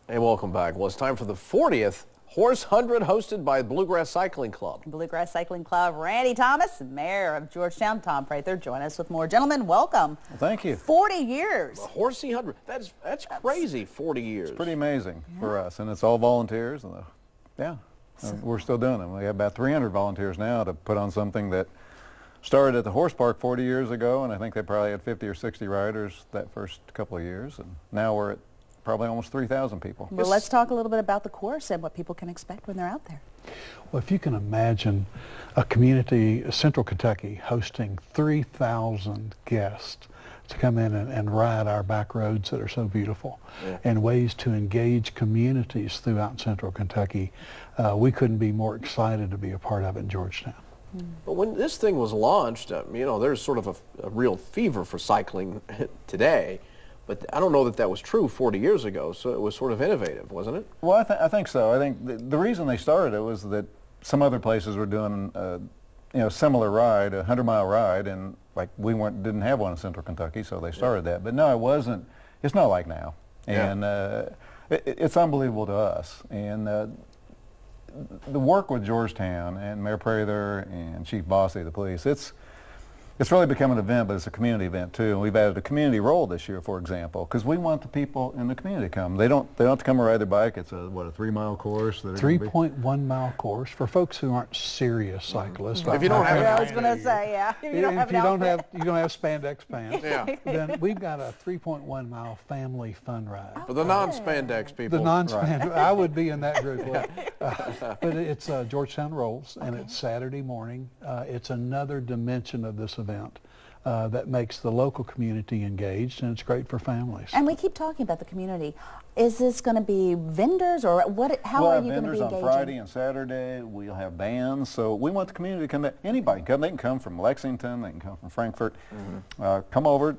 Hey, welcome back. Well, it's time for the 40th Horse 100 hosted by Bluegrass Cycling Club. Bluegrass Cycling Club, Randy Thomas, Mayor of Georgetown, Tom Prather, join us with more. Gentlemen, welcome. Well, thank you. 40 years. The Horsey 100. That's crazy, 40 years. It's pretty amazing for us, and it's all volunteers. And we're still doing them. We have about 300 volunteers now to put on something that started at the horse park 40 years ago, and I think they probably had 50 or 60 riders that first couple of years, and now we're at probably almost 3,000 people. Well, let's talk a little bit about the course and what people can expect when they're out there. Well, if you can imagine a community, Central Kentucky, hosting 3,000 guests to come in and ride our back roads that are so beautiful, and ways to engage communities throughout Central Kentucky, we couldn't be more excited to be a part of it in Georgetown. But when this thing was launched, you know, there's sort of a real fever for cycling today. But I don't know that that was true 40 years ago, so it was sort of innovative, wasn't it? Well, I think so. I think the reason they started it was that some other places were doing, similar ride, a 100-mile ride, and like we didn't have one in Central Kentucky, so they started that. But no, it wasn't. It's not like now, and it's unbelievable to us. And the work with Georgetown and Mayor Prather and Chief Bossy of the police, it's really become an event, but it's a community event too. And we've added a community role this year, for example, because we want the people in the community to come. They don't have to come and ride their bike. It's a 3-mile course. 3.1-mile course for folks who aren't serious cyclists. If you don't have, I was going to say, if you don't have spandex pants, then we've got a 3.1-mile family fun ride. For the non-spandex people. The non-spandex, I would be in that group. But it's Georgetown Rolls, and it's Saturday morning. It's another dimension of this event that makes the local community engaged, and it's great for families. And we keep talking about the community. Is this going to be vendors, or what? How are you going to be engaging? We'll have vendors on Friday and Saturday. We'll have bands. So we want the community to come. Anybody can come. They can come from Lexington. They can come from Frankfort. Come over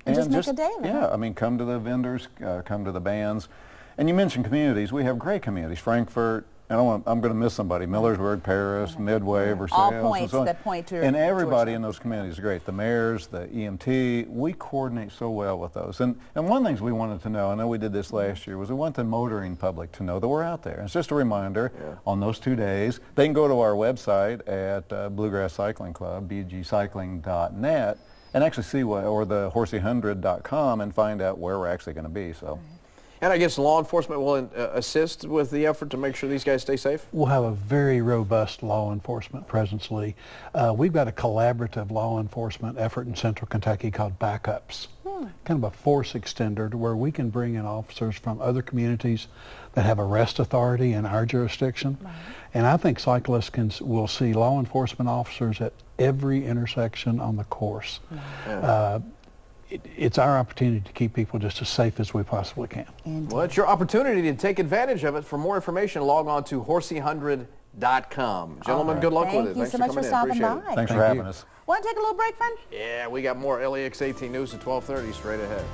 and just make a day of it. Yeah, I mean, come to the vendors, come to the bands. And you mentioned communities. We have great communities. Frankfort. I'm going to miss somebody. Millersburg, Paris, Midway, Versailles. All points and so that point to and everybody Georgetown. in those communities is great. The mayors, the EMT, we coordinate so well with those. And one of the things we wanted to know, I know we did this last year, was we want the motoring public to know that we're out there. And it's just a reminder on those 2 days. They can go to our website at Bluegrass Cycling Club, bgcycling.net, and actually see or the Horsey100.com and find out where we're actually going to be. So. And I guess law enforcement will assist with the effort to make sure these guys stay safe? We'll have a very robust law enforcement presence, Lee. We've got a collaborative law enforcement effort in Central Kentucky called Backups. Kind of a force extender to where we can bring in officers from other communities that have arrest authority in our jurisdiction. And I think cyclists will see law enforcement officers at every intersection on the course. It's our opportunity to keep people just as safe as we possibly can. Well, it's your opportunity to take advantage of it. For more information, log on to Horsey100.com. Gentlemen, good luck with it. Thank you so much for stopping by. Thanks for having us. Want to take a little break, friend? Yeah, we got more LEX 18 News at 12:30 straight ahead.